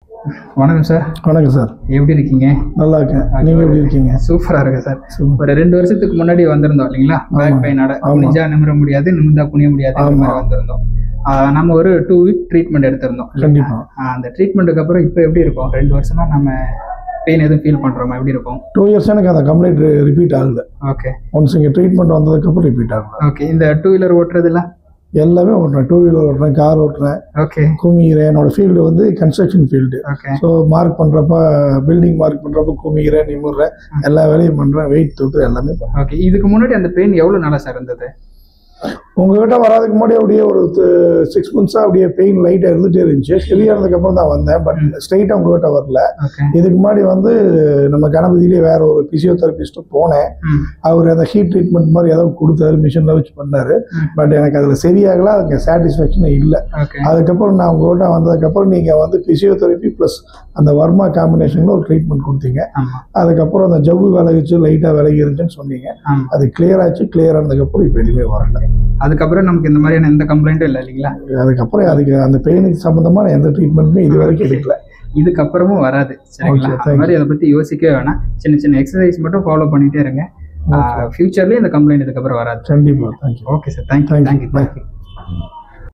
வணக்கம் சார். வணக்கம் சார். எப்படி இருக்கீங்க? நல்லா இருக்கேன். நீங்கள் எப்படி இருக்கீங்க? சூப்பராக இருக்கு சார். ஒரு 2 வருஷத்துக்கு முன்னாடி வந்திருந்தோம் இல்லைங்களா? பேக் பெயினோட குனிஞ்சா நிமிர முடியாது, நிமிர்ந்தா குனிய முடியாது வந்திருந்தோம். நம்ம ஒரு 2 வீக் ட்ரீட்மெண்ட் எடுத்திருந்தோம். கண்டிப்பாக. அந்த ட்ரீட்மெண்ட்டுக்கு அப்புறம் இப்போ எப்படி இருக்கும்? 2 வருஷமா நம்ம பெயின் எதுவும் ஃபீல் பண்ணுறோமா? எப்படி இருக்கும்? 2 இயர்ஸ் எனக்கு அந்த கம்ப்ளைண்ட் ரிப்பீட் ஆகுது. ஓகே. ஒன்ஸ் இங்கே ட்ரீட்மெண்ட் வந்ததுக்கப்புறம் ரிப்பீட் ஆகுது. ஓகே. இந்த 2 வீலர் ஓட்டுறதுலாம் எல்லாமே ஓட்டுறேன். 2 வீலர் ஓட்டுறேன், கார் ஓட்டுறேன். ஓகே. குமிகிறேன். என்னோட ஃபீல்டு வந்து construction field. Okay. So mark பண்ணுறப்ப, பில்டிங் மார்க் பண்ணுறப்ப குமிகிறேன், நிமிடுறேன், எல்லா வேலையும் பண்ணுறேன், வெயிட் தூக்குறேன், எல்லாமே பண்ணுறேன். ஓகே. இதுக்கு முன்னாடி அந்த பெயின் எவ்வளோ நாளாக சார் இருந்தது? உங்ககிட்ட வராதுக்கு முன்னாடி அப்படியே ஒரு 6 monthஸாக அப்படியே பெயின் லைட்டாக இருந்துகிட்டே இருந்துச்சு. ஹெவியாக இருந்ததுக்கப்புறம் தான் வந்தேன். பட் ஸ்ட்ரைட்டாக உங்ககிட்ட வரல. இதுக்கு முன்னாடி வந்து நம்ம கணபதியிலே வேற ஒரு பிசியோதெரபிஸ்ட்டு போனேன். அவர் அந்த ஹீட் ட்ரீட்மெண்ட் மாதிரி ஏதோ கொடுத்தாரு, மிஷினில் வச்சு பண்ணார். பட் எனக்கு அதில் சரியாகல, அதுக்கு சாட்டிஸ்ஃபேக்ஷனே இல்லை. அதுக்கப்புறம் நான் உங்ககிட்ட வந்ததுக்கப்புறம் நீங்கள் வந்து பிசியோதெரபி ப்ளஸ் அந்த வர்மா காம்பினேஷனில் ஒரு ட்ரீட்மெண்ட் கொடுத்தீங்க. அதுக்கப்புறம் அந்த ஜவ்வு விலகிச்சு, லைட்டாக விலகி இருந்துச்சுன்னு சொன்னீங்க. அது கிளியர் ஆச்சு. கிளியர் ஆனதுக்கப்புறம் இப்போ எதுவுமே வரல. அதுக்கப்புறம் நமக்கு இந்த மாதிரியான எந்த கம்ப்ளைண்ட்டும் இல்லை இல்லைங்களா? அதுக்கப்புறம் அதுக்கு அந்த பெயினுக்கு சம்பந்தமான எந்த ட்ரீட்மெண்ட்டுமே இது வரைக்கும் எடுக்கல. இதுக்கப்புறமும் வராது. சரிங்களா? அந்த மாதிரி அதை பற்றி யோசிக்கவே வேணாம். சின்ன சின்ன எக்ஸசைஸ் மட்டும் ஃபாலோ பண்ணிகிட்டே இருங்க. ஃபியூச்சர்லேயும் இந்த கம்ப்ளைண்ட் இதுக்கப்புறம் வராது. கண்டிப்பாக. தேங்க்யூ. Okay sir. தேங்க்யூ.